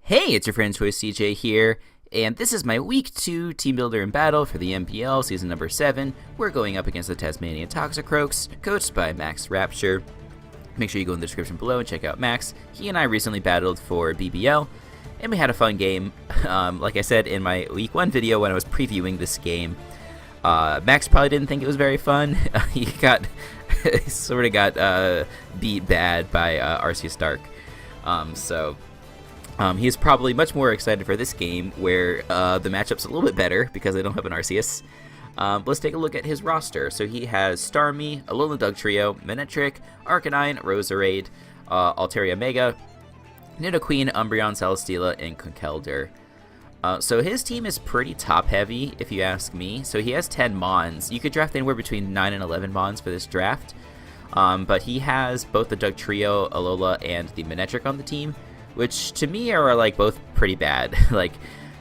Hey, it's your friend Choice CJ here, and this is my Week 2 Team Builder in Battle for the MPL Season number 7. We're going up against the Tasmanian Toxicroaks, coached by Max Rapture. Make sure you go in the description below and check out Max. He and I recently battled for BBL, and we had a fun game. Like I said in my Week 1 video when I was previewing this game, Max probably didn't think it was very fun. He sort of got beat bad by Arceus Stark. He's probably much more excited for this game where the matchup's a little bit better because I don't have an Arceus. Let's take a look at his roster. So he has Starmie, Alola Dugtrio, Manectric, Arcanine, Roserade, Altaria Mega, Nidoqueen, Umbreon, Celesteela, and Conkeldurr. So his team is pretty top-heavy, if you ask me. So he has 10 Mons. You could draft anywhere between 9 and 11 Mons for this draft. But he has both the Dugtrio, Alola, and the Manectric on the team, which to me are like both pretty bad.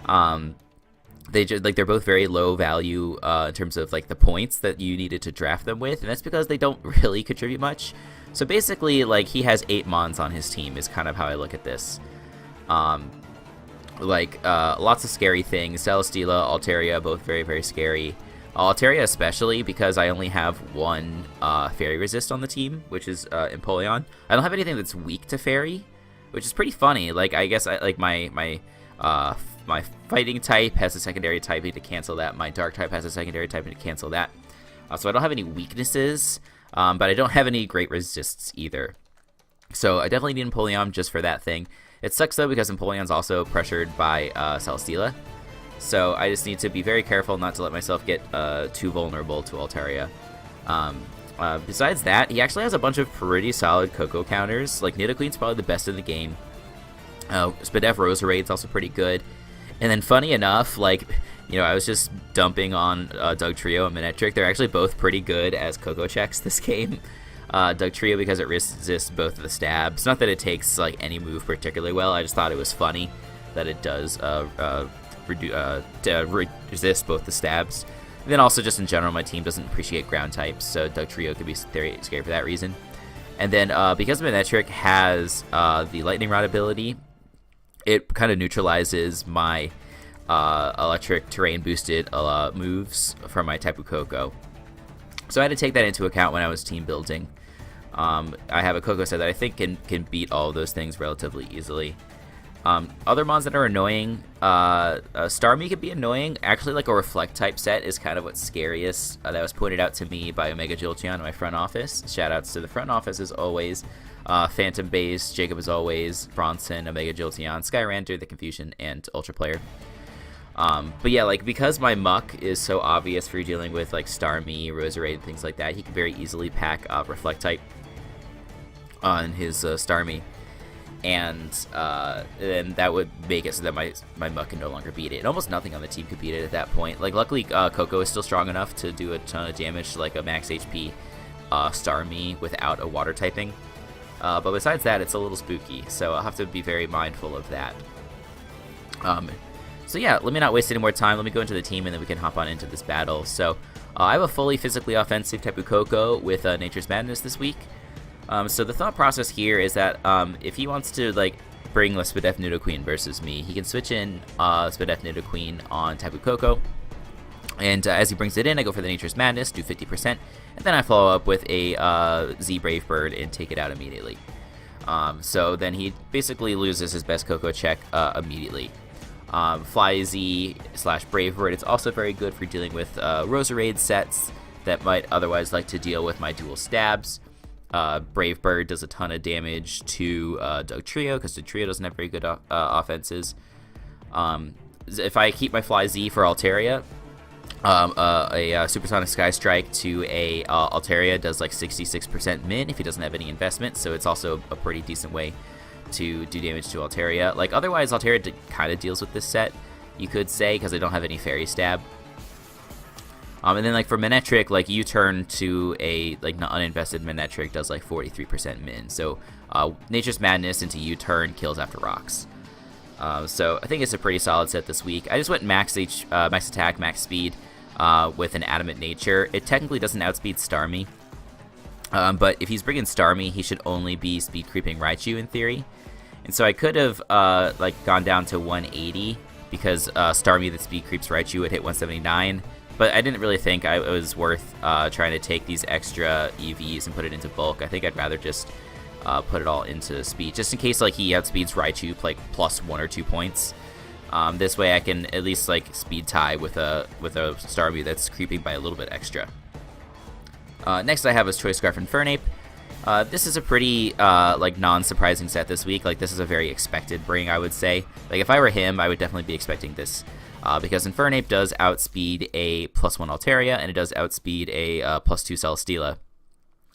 They're both very low value in terms of like the points that you needed to draft them with, and that's because they don't really contribute much. So basically, like, he has 8 Mons on his team is kind of how I look at this. Lots of scary things. Celesteela, Altaria, both very, very scary. Altaria especially because I only have one Fairy Resist on the team, which is Empoleon. I don't have anything that's weak to Fairy, which is pretty funny. Like, I guess my fighting type has a secondary typing to cancel that. My dark type has a secondary typing to cancel that. So I don't have any weaknesses, but I don't have any great resists either. So I definitely need Empoleon just for that thing. It sucks though because Empoleon's also pressured by Celesteela. So I just need to be very careful not to let myself get too vulnerable to Altaria. Besides that, he actually has a bunch of pretty solid Coco counters. Like, Nidoqueen's probably the best in the game. Spadef Roserade's also pretty good. And then, funny enough, I was just dumping on Dugtrio and Manectric. They're actually both pretty good as Coco checks this game. Dugtrio because it resists both of the stabs. Not that it takes any move particularly well. I just thought it was funny that it does resist both the stabs. And then also, just in general, my team doesn't appreciate ground types, so Dugtrio could be very scary for that reason. And then, because Manectric has the Lightning Rod ability, it kind of neutralizes my electric terrain boosted moves from my Tapu Koko. So I had to take that into account when I was team building. I have a Koko set that I think can beat all of those things relatively easily. Other mons that are annoying, Starmie could be annoying. Actually, like, a Reflect type set is kind of what's scariest. That was pointed out to me by Omega Jolteon in my front office. Shoutouts to the front office as always. Phantom Base, Jacob as always, Bronson, Omega Jolteon, Skyrander, The Confusion, and Ultra Player. But yeah, because my Muck is so obvious for dealing with Starmie, Roserade, and things like that, he can very easily pack Reflect type on his Starmie. And then that would make it so that my Muck can no longer beat it. And almost nothing on the team could beat it at that point. Luckily, Koko is still strong enough to do a ton of damage to a max HP Starmie without a water typing. But besides that, it's a little spooky, so I'll have to be very mindful of that. So yeah, let me not waste any more time. Let me go into the team, and then we can hop on into this battle. So I have a fully physically offensive Tapu Koko with Nature's Madness this week. So the thought process here is that if he wants to bring the Spadef Nidoqueen versus me, he can switch in Spadef Nidoqueen on Tapu Koko, and as he brings it in, I go for the Nature's Madness, do 50%, and then I follow up with a Z Brave Bird and take it out immediately. So then he basically loses his best Koko check immediately. Fly Z / Brave Bird, it's also very good for dealing with Roserade sets that might otherwise like to deal with my dual stabs. Brave Bird does a ton of damage to Dugtrio because Dugtrio doesn't have very good offenses. If I keep my Fly Z for Altaria, a Supersonic Sky Strike to a Altaria does 66% min if he doesn't have any investment, so it's also a pretty decent way to do damage to Altaria. Otherwise, Altaria kind of deals with this set, you could say, because I don't have any Fairy Stab. And then for Manectric, U-turn to a uninvested Manectric does 43% min. So Nature's Madness into U-turn kills after rocks. So I think it's a pretty solid set this week. I just went max attack, max speed with an Adamant Nature. It technically doesn't outspeed Starmie. But if he's bringing Starmie, he should only be speed creeping Raichu in theory. And so I could have like gone down to 180 because Starmie that speed creeps Raichu would hit 179. But I didn't really think it was worth trying to take these extra EVs and put it into bulk. I think I'd rather just put it all into speed, just in case like he outspeeds Raichu like plus 1 or 2 points. This way I can at least like speed tie with a Starmie that's creeping by a little bit extra. Next I have is Choice Scarf Infernape. This is a pretty like non-surprising set this week. Like this is a very expected bring, I would say. Like if I were him, I would definitely be expecting this. Because Infernape does outspeed a +1 Altaria, and it does outspeed a +2 Celesteela.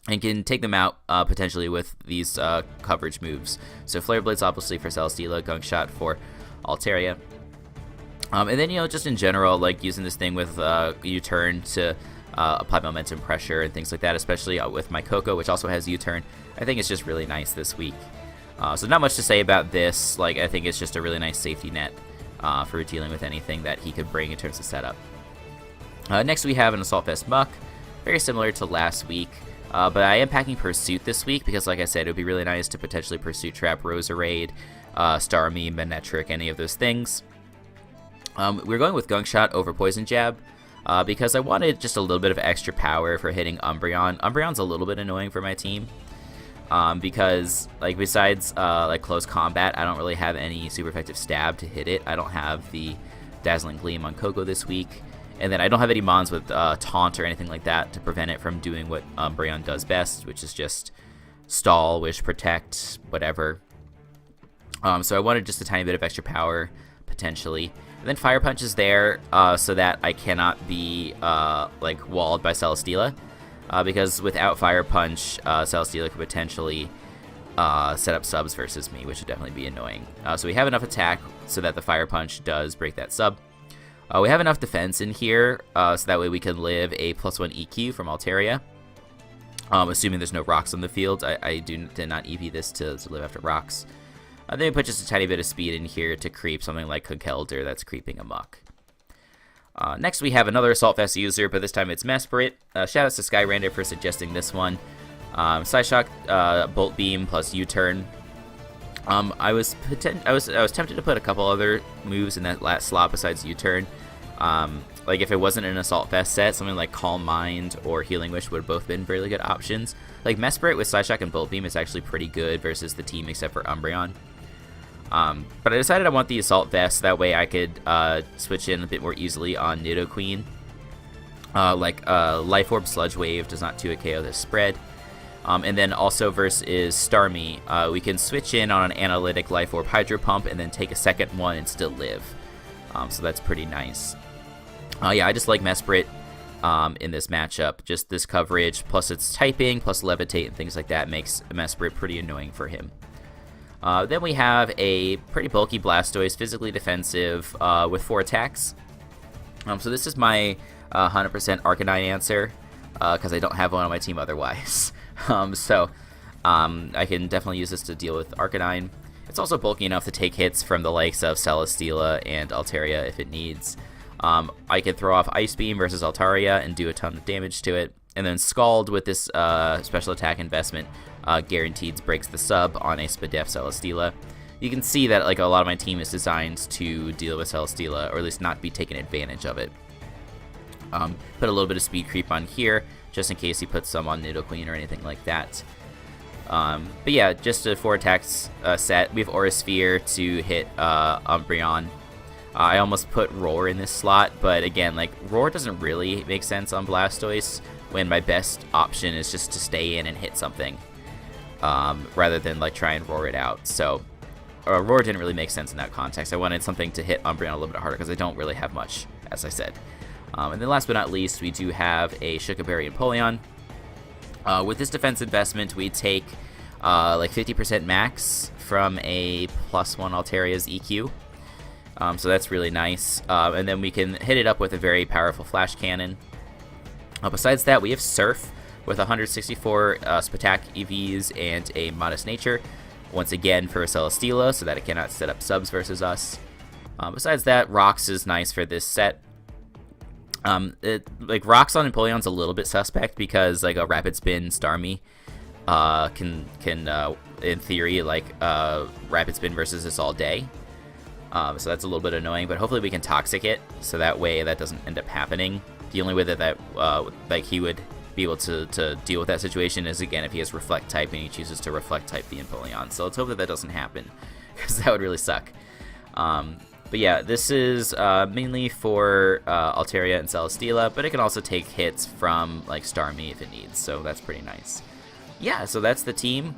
And can take them out potentially with these coverage moves. So Flare Blades obviously for Celesteela, Gunk Shot for Altaria. And then, just in general, like using this thing with U-Turn to apply momentum pressure and things like that, especially with my Coco, which also has U-Turn. I think it's just really nice this week. So not much to say about this. Like I think it's just a really nice safety net for dealing with anything that he could bring in terms of setup. Next we have an Assault Vest Muck, very similar to last week, but I am packing Pursuit this week because, like I said, it would be really nice to potentially Pursuit Trap Roserade, Starmie, Manectric, any of those things. We're going with Gunk Shot over Poison Jab because I wanted just a little bit of extra power for hitting Umbreon. Umbreon's a little bit annoying for my team. Because like besides like close combat, I don't really have any super effective stab to hit it. I don't have the Dazzling Gleam on Coco this week, and then I don't have any mons with taunt or anything like that to prevent it from doing what Umbreon does best, which is just stall, wish, protect, whatever. So I wanted just a tiny bit of extra power potentially, and then Fire Punch is there so that I cannot be like walled by Celesteela. Because without Fire Punch, Celesteela could potentially set up subs versus me, which would definitely be annoying. So we have enough attack so that the Fire Punch does break that sub. We have enough defense in here, so that way we can live a +1 EQ from Altaria. Assuming there's no rocks on the field. I did not EV this to live after rocks. Then we put just a tiny bit of speed in here to creep something like Conkeldurr that's creeping amok. Next we have another Assault Vest user, but this time it's Mesprit. Shoutouts to Skyrander for suggesting this one. Psyshock, Bolt Beam plus U-Turn. I was tempted to put a couple other moves in that last slot besides U-Turn. Like if it wasn't an Assault Vest set, something like Calm Mind or Healing Wish would have both been really good options. Like Mesprit with Psyshock and Bolt Beam is actually pretty good versus the team except for Umbreon. But I decided I want the Assault Vest, that way I could switch in a bit more easily on Nidoqueen. Life Orb Sludge Wave does not 2-hit KO this spread. And then also versus Starmie, we can switch in on an Analytic Life Orb Hydro Pump and then take a second one and still live. So that's pretty nice. Yeah, I just like Mesprit in this matchup. Just this coverage, plus its typing, plus Levitate and things like that makes Mesprit pretty annoying for him. Then we have a pretty bulky Blastoise, physically defensive, with 4 attacks. So this is my 100% Arcanine answer, because I don't have one on my team otherwise. I can definitely use this to deal with Arcanine. It's also bulky enough to take hits from the likes of Celesteela and Altaria if it needs. I can throw off Ice Beam versus Altaria and do a ton of damage to it. And then Scald with this special attack investment guaranteed breaks the sub on a Spadef Celesteela. You can see that like a lot of my team is designed to deal with Celesteela, or at least not be taken advantage of it. Put a little bit of speed creep on here, just in case he puts some on Nidoqueen or anything like that. But yeah, just a 4 attacks set. We have Aura Sphere to hit Umbreon. I almost put Roar in this slot, but again, like Roar doesn't really make sense on Blastoise when my best option is just to stay in and hit something, rather than like try and roar it out. So Roar didn't really make sense in that context. I wanted something to hit Umbreon a little bit harder because I don't really have much, as I said. And then last but not least, we do have a Shukaberry and Polion. With this defense investment, we take like 50% max from a +1 Altaria's EQ. So that's really nice. And then we can hit it up with a very powerful Flash Cannon. Besides that, we have Surf with 164 Spatak EVs and a Modest Nature. Once again for Celesteela, so that it cannot set up subs versus us. Besides that, Rocks is nice for this set. Like Rocks on Empoleon's a little bit suspect because like a Rapid Spin Starmie can in theory like rapid spin versus this all day. So that's a little bit annoying, but hopefully we can Toxic it, so that way that doesn't end up happening. The only way that like he would be able to deal with that situation is, again, if he has Reflect type and he chooses to Reflect type the Empoleon. So let's hope that that doesn't happen, because that would really suck. But yeah, this is mainly for Altaria and Celesteela, but it can also take hits from like Starmie if it needs, so that's pretty nice. Yeah, so that's the team.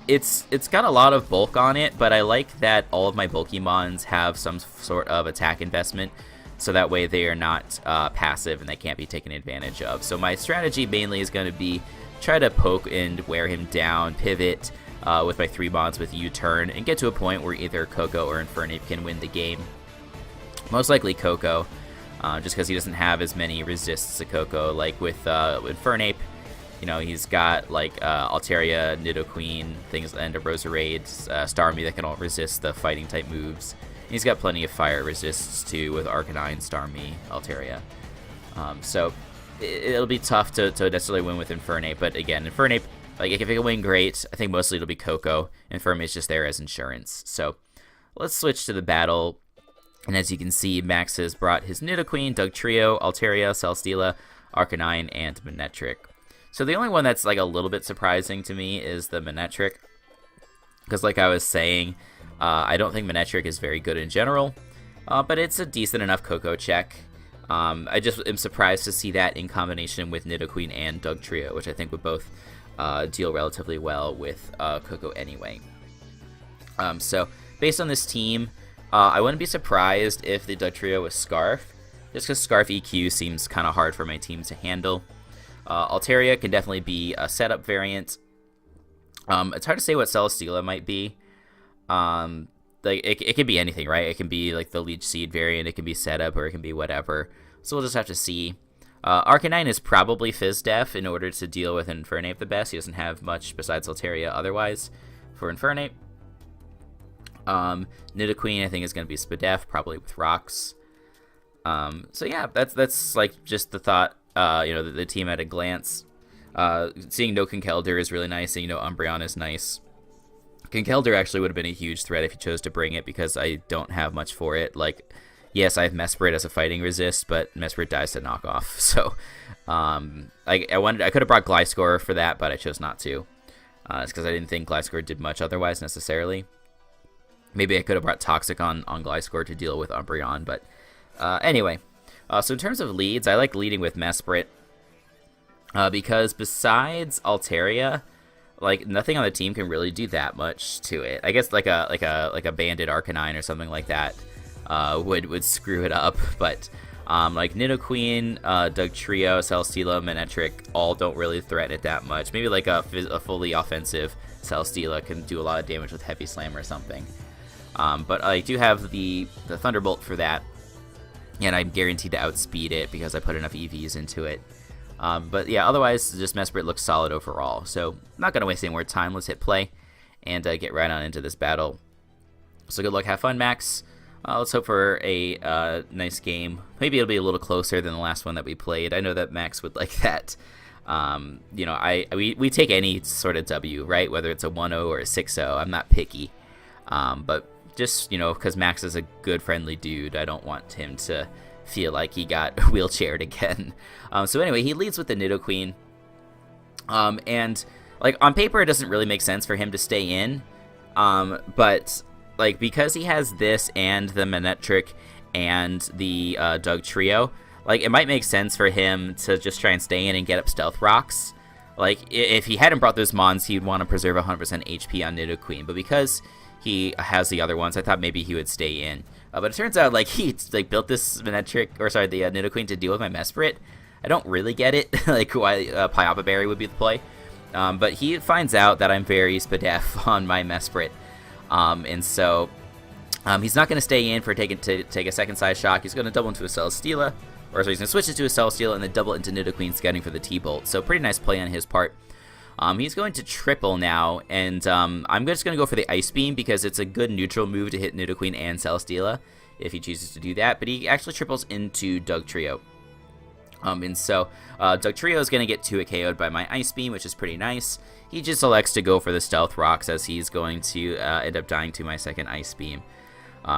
It's got a lot of bulk on it, but I like that all of my Bulkymons have some sort of attack investment, so that way they are not passive and they can't be taken advantage of. So my strategy mainly is going to be try to poke and wear him down, pivot with my 3 Mons with U-turn, and get to a point where either Koko or Infernape can win the game. Most likely Koko, just because he doesn't have as many resists to Koko. Like with Infernape, you know, he's got like Altaria, Nidoqueen, things, and a Roserade, Starmie that can all resist the fighting type moves. He's got plenty of fire resists too with Arcanine, Starmie, Altaria. So it'll be tough to necessarily win with Infernape, but again, Infernape, like if it can win, great. I think mostly it'll be Koko. Infernape's just there as insurance. So let's switch to the battle. And as you can see, Max has brought his Nidoqueen, Dugtrio, Altaria, Celesteela, Arcanine, and Manectric. So the only one that's like a little bit surprising to me is the Manectric, because like I was saying, I don't think Manectric is very good in general, but it's a decent enough Koko check. I just am surprised to see that in combination with Nidoqueen and Dugtrio, which I think would both deal relatively well with Koko anyway. So based on this team, I wouldn't be surprised if the Dugtrio was Scarf, just because Scarf EQ seems kind of hard for my team to handle. Altaria can definitely be a setup variant. It's hard to say what Celesteela might be. Like it could be anything, right? It can be like the Leech Seed variant, it can be setup, or it can be whatever. So we'll just have to see. Arcanine is probably Fizz-Def in order to deal with Infernape the best. He doesn't have much besides Altaria otherwise for Infernape. Nidoqueen I think is going to be Spadef, probably with Rocks. So yeah, that's like just the thought. The team at a glance. Seeing no Conkeldurr is really nice, and Umbreon is nice. Conkeldurr actually would have been a huge threat if you chose to bring it, because I don't have much for it. Like, yes, I have Mesprit as a fighting resist, but Mesprit dies to knockoff. So, I could have brought Gliscor for that, but I chose not to. It's because I didn't think Gliscor did much otherwise necessarily. Maybe I could have brought Toxic on Gliscor to deal with Umbreon, but anyway. So in terms of leads, I like leading with Mesprit, because besides Altaria, like nothing on the team can really do that much to it. I guess like a banded Arcanine or something like that would screw it up, but like Nidoqueen, Dugtrio, Celesteela, Manectric all don't really threaten it that much. Maybe like a fully offensive Celesteela can do a lot of damage with Heavy Slam or something. But I do have the Thunderbolt for that. And I'm guaranteed to outspeed it because I put enough EVs into it. But yeah, otherwise, just Mesprit looks solid overall. So I'm not going to waste any more time. Let's hit play and get right on into this battle. So good luck, have fun, Max. Let's hope for a nice game. Maybe it'll be a little closer than the last one that we played. I know that Max would like that. We take any sort of W, right? Whether it's a 1-0 or a 6-0. I'm not picky. But just, because Max is a good, friendly dude, I don't want him to feel like he got wheelchaired again. So anyway, he leads with the Nidoqueen. And, like, on paper, it doesn't really make sense for him to stay in. But, like, because he has this and the Manectric and the Dugtrio, like, it might make sense for him to just try and stay in and get up Stealth Rocks. Like, if he hadn't brought those Mons, he'd want to preserve 100% HP on Nidoqueen. But because he has the other ones, I thought maybe he would stay in. But it turns out, like, he built this the Nidoqueen to deal with my Mesprit. I don't really get it, like, why Pyapa Berry would be the play. But he finds out that I'm very Spadef on my Mesprit. And so he's not going to stay in for take a second size shock. He's going to double into a Celesteela. He's going to switch it to a Celesteela and then double into Nidoqueen, scouting for the T-Bolt. So pretty nice play on his part. He's going to triple now, and I'm just going to go for the Ice Beam because it's a good neutral move to hit Nidoqueen and Celesteela if he chooses to do that, but he actually triples into Dugtrio. And so Dugtrio is going to get 2 KO'd by my Ice Beam, which is pretty nice. He just elects to go for the Stealth Rocks, as he's going to end up dying to my second Ice Beam.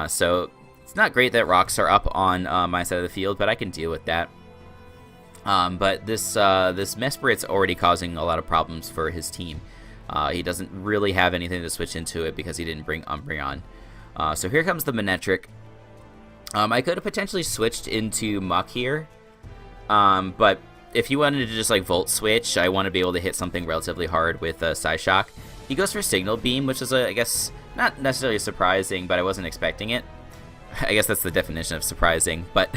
So it's not great that rocks are up on my side of the field, but I can deal with that. But this Mesperit's already causing a lot of problems for his team. He doesn't really have anything to switch into it because he didn't bring Umbreon. So here comes the Manectric. I could have potentially switched into Muck here. But if you wanted to just like Volt Switch, I want to be able to hit something relatively hard with Psyshock. He goes for Signal Beam, which is, I guess, not necessarily surprising, but I wasn't expecting it. I guess that's the definition of surprising, but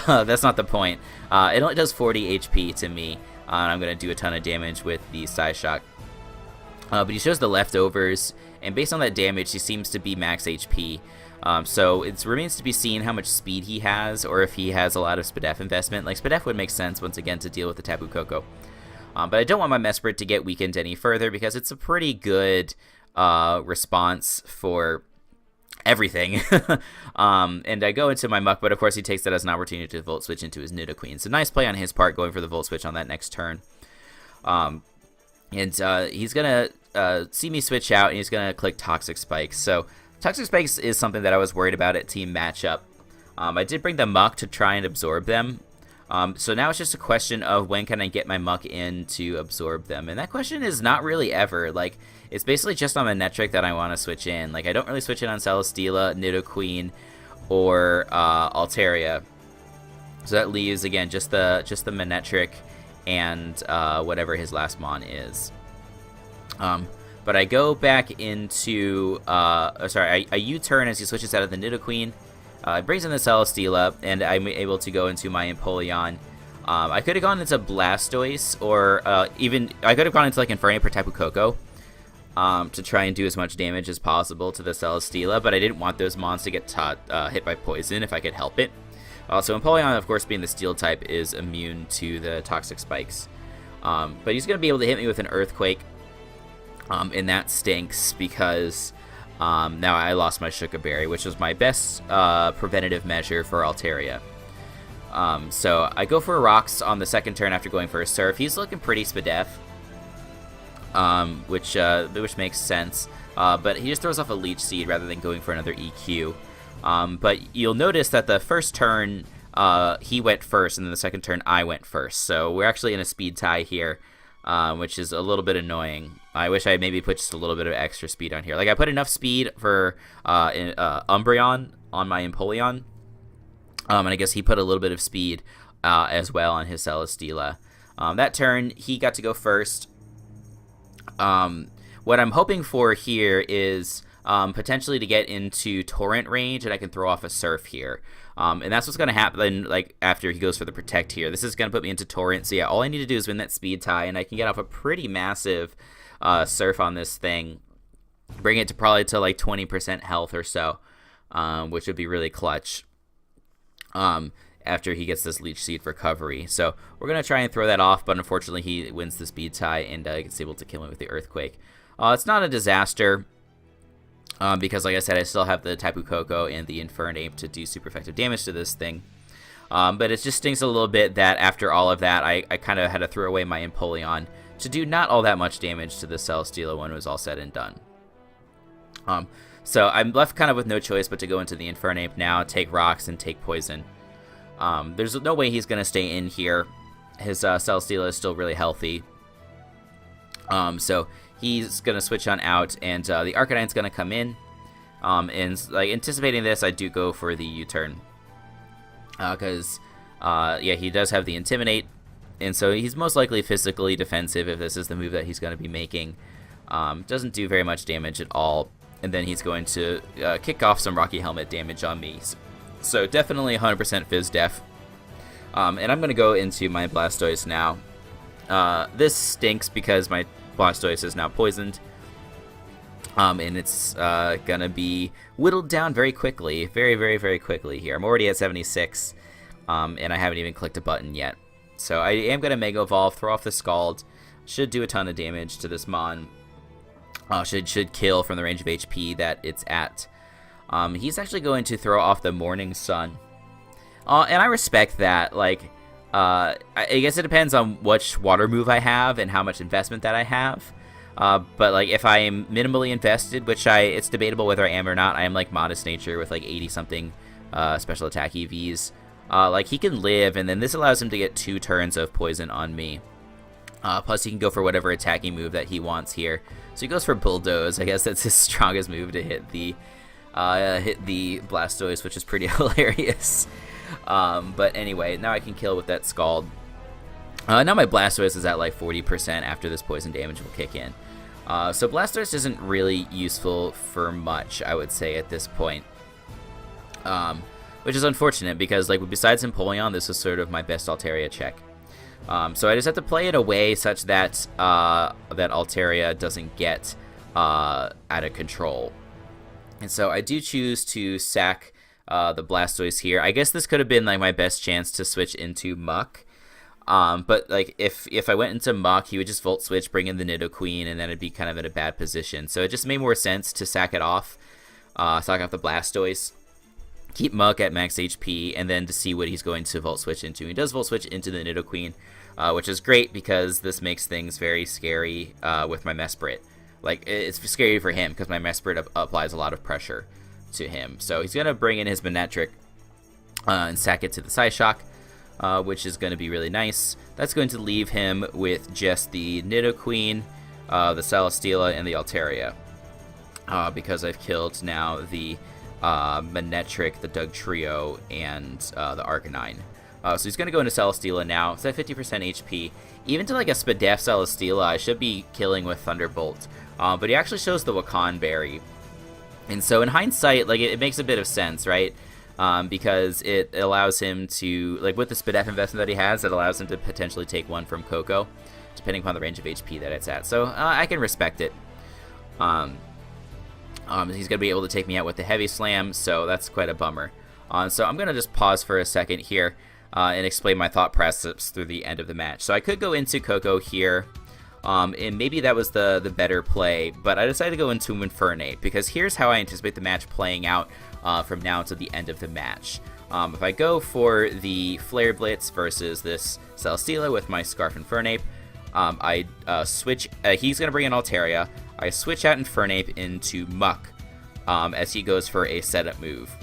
that's not the point. It only does 40 HP to me, and I'm going to do a ton of damage with the Psyshock. But he shows the leftovers, and based on that damage, he seems to be max HP. So it remains to be seen how much speed he has, or if he has a lot of Spadef investment. Like, Spadef would make sense, once again, to deal with the Tapu Koko. But I don't want my Mesprit to get weakened any further, because it's a pretty good response for everything. And I go into my Muck, but of course he takes that as an opportunity to Volt Switch into his Nidoqueen. So nice play on his part, going for the Volt Switch on that next turn. And he's going to see me switch out, and he's going to click Toxic Spikes. So Toxic Spikes is something that I was worried about at team matchup. I did bring the Muck to try and absorb them. So now it's just a question of when can I get my Muck in to absorb them. And that question is not really ever. Like, it's basically just on Manectric that I want to switch in. Like, I don't really switch in on Celesteela, Nidoqueen, or Altaria. So that leaves, again, just the Manectric and whatever his last Mon is. But I go back into, I U-turn as he switches out of the Nidoqueen. It brings in the Celesteela, and I'm able to go into my Empoleon. I could have gone into Blastoise, or even, I could have gone into like Infernape or Tapu Koko to try and do as much damage as possible to the Celesteela, but I didn't want those Mons to get hit by poison if I could help it. So Empoleon, of course, being the Steel type, is immune to the Toxic Spikes. But he's going to be able to hit me with an Earthquake. And that stinks because now I lost my Shuka Berry, which was my best preventative measure for Altaria. So I go for Rocks on the second turn after going for a Surf. He's looking pretty Spadef, which makes sense. But he just throws off a Leech Seed rather than going for another EQ. But you'll notice that the first turn he went first, and then the second turn I went first. So we're actually in a speed tie here. Which is a little bit annoying. I wish I maybe put just a little bit of extra speed on here. Like, I put enough speed for Umbreon on my Empoleon. And I guess he put a little bit of speed as well on his Celesteela. That turn, he got to go first. What I'm hoping for here is potentially to get into Torrent range, and I can throw off a Surf here. And that's what's going to happen, like, after he goes for the Protect here. This is going to put me into Torrent, so yeah, all I need to do is win that speed tie, and I can get off a pretty massive Surf on this thing. Bring it to probably to, like, 20% health or so, which would be really clutch after he gets this Leech Seed recovery. So we're going to try and throw that off, but unfortunately he wins the speed tie, and is able to kill me with the Earthquake. It's not a disaster. Because, like I said, I still have the Tapu Koko and the Infernape to do super effective damage to this thing. But it just stinks a little bit that after all of that, I kind of had to throw away my Empoleon to do not all that much damage to the Celesteela when it was all said and done. So I'm left kind of with no choice but to go into the Infernape now, take Rocks, and take Poison. There's no way he's going to stay in here. His Celesteela is still really healthy. So he's going to switch on out, and the Arcanine's going to come in. And like anticipating this, I do go for the U-turn. Because, yeah, he does have the Intimidate, and so he's most likely physically defensive if this is the move that he's going to be making. Doesn't do very much damage at all, and then he's going to kick off some Rocky Helmet damage on me. So definitely 100% Fizz Def. And I'm going to go into my Blastoise now. This stinks because my Blastoise is now poisoned, and it's gonna be whittled down very quickly, very, very, very quickly here. I'm already at 76, and I haven't even clicked a button yet. So I am gonna Mega Evolve, throw off the Scald, should do a ton of damage to this Mon. Should kill from the range of HP that it's at. He's actually going to throw off the Morning Sun, and I respect that. Like, I guess it depends on which water move I have and how much investment that I have. But like if I am minimally invested, which it's debatable whether I am or not. I am like modest nature with like 80 something special attack EVs. Like he can live, and then this allows him to get 2 turns of poison on me. Plus he can go for whatever attacking move that he wants here. So he goes for Bulldoze. I guess that's his strongest move to hit the Blastoise, which is pretty hilarious. But anyway, now I can kill with that Scald. Now my Blastoise is at like 40% after this poison damage will kick in. So Blastoise isn't really useful for much, I would say, at this point. Which is unfortunate because, like, besides Empoleon, this was sort of my best Altaria check. So I just have to play it away such that that Altaria doesn't get out of control. And so I do choose to sack the Blastoise here. I guess this could have been like my best chance to switch into Muck. But like if I went into Muck, he would just Volt Switch, bring in the Nidoqueen, and then it'd be kind of in a bad position. So it just made more sense to sack it off, sack off the Blastoise, keep Muck at max HP, and then to see what he's going to Volt Switch into. He does Volt Switch into the Nidoqueen, which is great because this makes things very scary with my Mesprit. Like, it's scary for him because my Mesprit applies a lot of pressure to him. So he's going to bring in his Manectric and sack it to the Psyshock, which is going to be really nice. That's going to leave him with just the Nidoqueen, the Celesteela, and the Altaria. Because I've killed now the Manectric, the Dugtrio, and the Arcanine. So he's going to go into Celesteela now. It's at 50% HP. Even to like a Spadef Celesteela, I should be killing with Thunderbolt. But he actually shows the Wakan Berry. And so in hindsight, like it makes a bit of sense, right? Because it allows him to, like with the Spadef investment that he has, it allows him to potentially take one from Koko, depending upon the range of HP that it's at. So I can respect it. He's going to be able to take me out with the Heavy Slam, so that's quite a bummer. So I'm going to just pause for a second here and explain my thought process through the end of the match. So I could go into Koko here, and maybe that was the better play, but I decided to go into Infernape, because here's how I anticipate the match playing out from now to the end of the match. If I go for the Flare Blitz versus this Celesteela with my Scarf Infernape, I switch, he's going to bring in Altaria, I switch out Infernape into Muck as he goes for a setup move.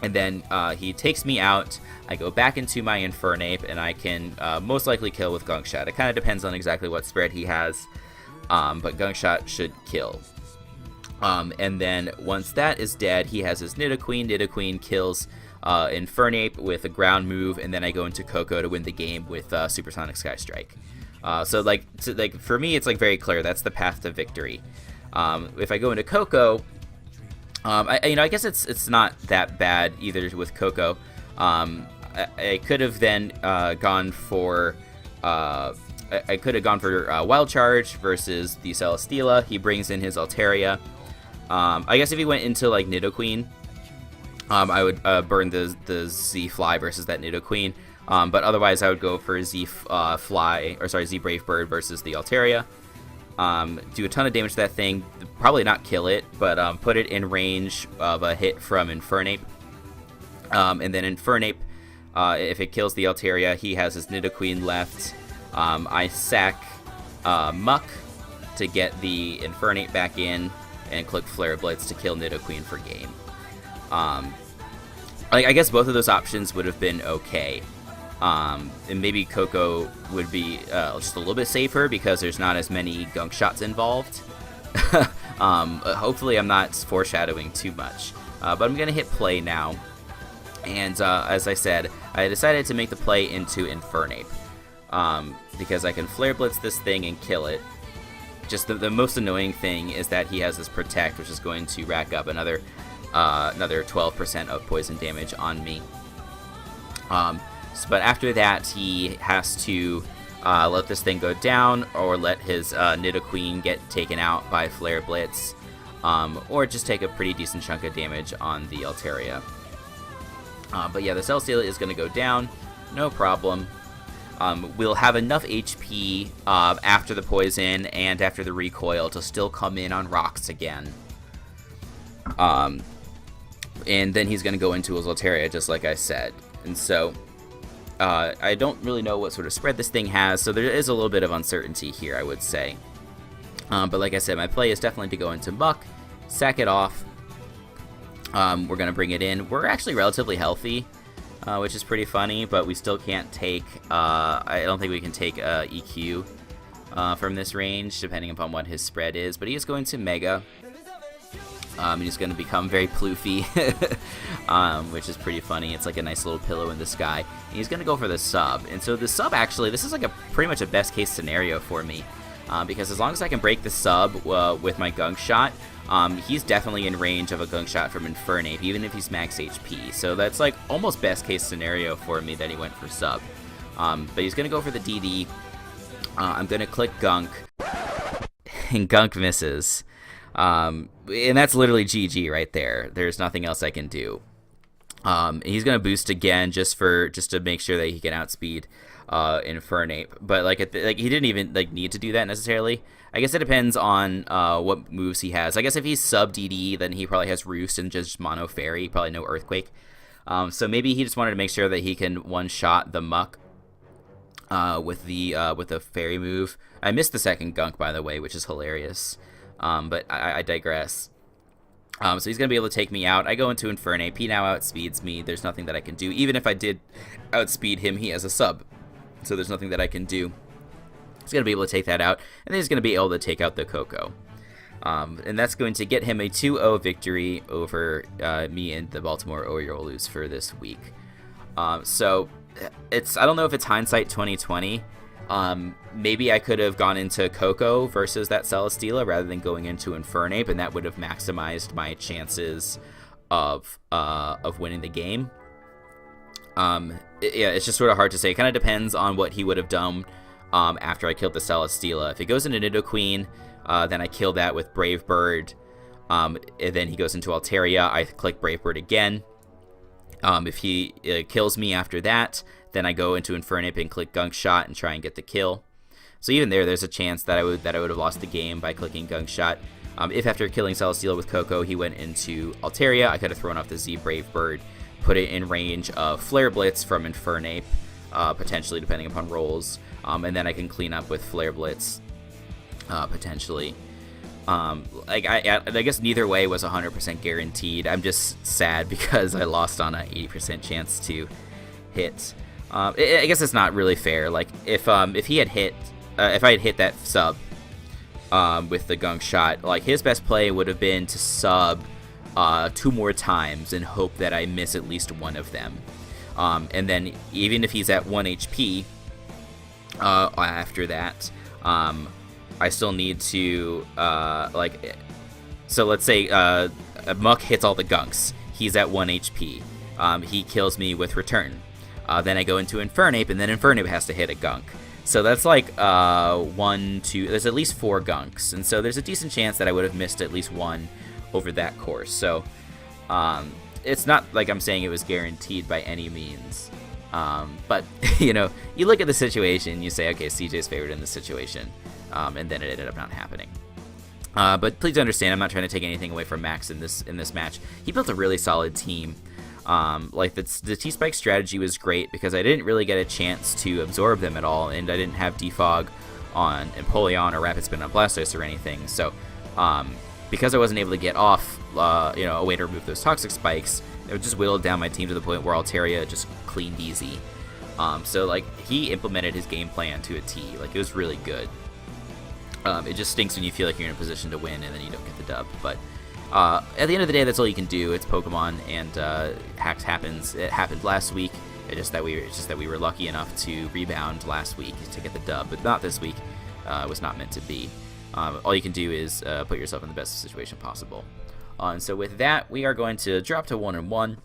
And then he takes me out, I go back into my Infernape, and I can most likely kill with Gunk Shot. It kind of depends on exactly what spread he has, but Gunk Shot should kill. And then once that is dead, he has his Nidoqueen. Nidoqueen kills Infernape with a ground move, and then I go into Koko to win the game with Supersonic Sky Strike. So for me, it's like very clear. That's the path to victory. If I go into Koko, I guess it's not that bad either with Koko. I could have then gone for Wild Charge versus the Celesteela. He brings in his Altaria. I guess if he went into like Nidoqueen, I would burn the Z Fly versus that Nidoqueen. But otherwise, I would go for Z Brave Bird versus the Altaria. Do a ton of damage to that thing. Probably not kill it, but put it in range of a hit from Infernape. And then Infernape, if it kills the Altaria, he has his Nidoqueen left. I sack Muck to get the Infernape back in, and click Flare Blitz to kill Nidoqueen for game. I guess both of those options would have been okay. And maybe Koko would be just a little bit safer because there's not as many Gunk Shots involved. Hopefully I'm not foreshadowing too much. But I'm going to hit play now. And as I said, I decided to make the play into Infernape. Because I can Flare Blitz this thing and kill it. Just the most annoying thing is that he has this Protect, which is going to rack up another 12% of poison damage on me. But after that, he has to let this thing go down, or let his Nidoqueen get taken out by Flare Blitz, or just take a pretty decent chunk of damage on the Altaria. But yeah, the Celesteela is going to go down, no problem. We'll have enough HP after the poison and after the recoil to still come in on rocks again. And then he's going to go into his Altaria, just like I said. And so I don't really know what sort of spread this thing has, so there is a little bit of uncertainty here, I would say. But like I said, my play is definitely to go into Muck, sack it off. We're going to bring it in. We're actually relatively healthy, which is pretty funny, but we still can't take, I don't think we can take EQ from this range, depending upon what his spread is. But he is going to Mega. He's going to become very ploofy, which is pretty funny. It's like a nice little pillow in the sky. And he's going to go for the sub. And so the sub, actually, this is like pretty much a best case scenario for me. Because as long as I can break the sub with my gunk shot, he's definitely in range of a gunk shot from Infernape, even if he's max HP. So that's like almost best case scenario for me that he went for sub. But he's going to go for the DD. I'm going to click gunk, and gunk misses. And that's literally GG right there. There's nothing else I can do. He's going to boost again just to make sure that he can outspeed Infernape, but like he didn't even need to do that necessarily. I guess it depends on what moves he has. I guess if he's sub DD, then he probably has Roost and just Mono Fairy, probably no Earthquake. So maybe he just wanted to make sure that he can one-shot the Muck with the Fairy move. I missed the second gunk, by the way, which is hilarious. But I digress. So he's going to be able to take me out. I go into Infernape. He now outspeeds me. There's nothing that I can do. Even if I did outspeed him, he has a sub. So there's nothing that I can do. He's going to be able to take that out. And then he's going to be able to take out the Coco. And that's going to get him a 2-0 victory over me and the Baltimore Oriolus for this week. So I don't know if it's hindsight 2020. Maybe I could have gone into Coco versus that Celesteela rather than going into Infernape, and that would have maximized my chances of winning the game. It's just sort of hard to say. It kind of depends on what he would have done after I killed the Celesteela. If it goes into Nidoqueen, then I kill that with Brave Bird, and then he goes into Altaria. I click Brave Bird again. If he kills me after that, then I go into Infernape and click Gunk Shot and try and get the kill. So even there's a chance that I would have lost the game by clicking Gunk Shot. If after killing Celesteela with Coco, he went into Altaria, I could have thrown off the Z Brave Bird, put it in range of Flare Blitz from Infernape, potentially depending upon rolls, and then I can clean up with Flare Blitz, potentially. I guess neither way was 100% guaranteed. I'm just sad because I lost on an 80% chance to hit. I guess it's not really fair. Like if he had hit, if I had hit that sub with the Gunk Shot, like his best play would have been to sub 2 more times and hope that I miss at least one of them. And then even if he's at 1 HP after that, I still need to so let's say Muck hits all the gunks. He's at 1 HP. He kills me with Return. Then I go into Infernape, and then Infernape has to hit a gunk. So that's like 1, 2, there's at least 4 gunks. And so there's a decent chance that I would have missed at least one over that course. So it's not like I'm saying it was guaranteed by any means. But, you look at the situation, you say, okay, CJ's favored in this situation. And then it ended up not happening. But please understand, I'm not trying to take anything away from Max in this match. He built a really solid team. The T-Spike strategy was great because I didn't really get a chance to absorb them at all, and I didn't have Defog on Empoleon or Rapid Spin on Blastoise or anything. So, because I wasn't able to get off, a way to remove those Toxic Spikes, it just whittled down my team to the point where Altaria just cleaned easy. So, he implemented his game plan to a T. It was really good. It just stinks when you feel like you're in a position to win and then you don't get the dub. But at the end of the day, that's all you can do. It's Pokemon, and hacks happens. It happened last week. It's just that we were lucky enough to rebound last week to get the dub, but not this week. It was not meant to be. All you can do is put yourself in the best situation possible. And so with that, we are going to drop to 1-1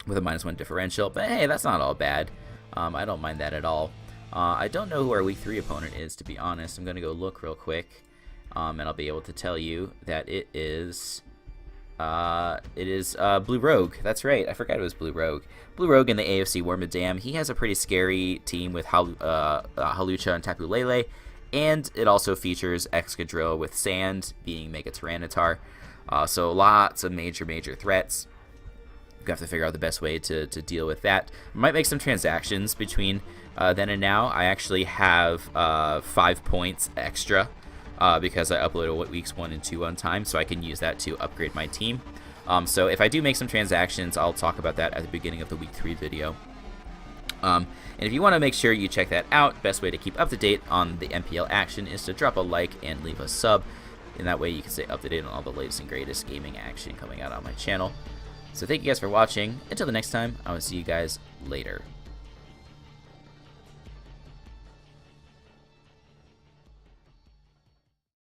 with a -1 differential. But hey, that's not all bad. I don't mind that at all. I don't know who our Week 3 opponent is, to be honest. I'm going to go look real quick, and I'll be able to tell you that it is Blue Rogue. That's right, I forgot it was Blue Rogue. Blue Rogue in the AFC Wormadam. He has a pretty scary team with Hawlucha and Tapu Lele, and it also features Excadrill with Sand being Mega Tyranitar. So lots of major threats. We have to figure out the best way to deal with that. I might make some transactions between then and now. I actually have 5 points extra because I uploaded weeks 1 and 2 on time, so I can use that to upgrade my team. So if I do make some transactions, I'll talk about that at the beginning of the week 3 video. And if you want to make sure you check that out, best way to keep up to date on the MPL action is to drop a like and leave a sub. And that way you can stay up to date on all the latest and greatest gaming action coming out on my channel. So thank you guys for watching. Until the next time, I will see you guys later.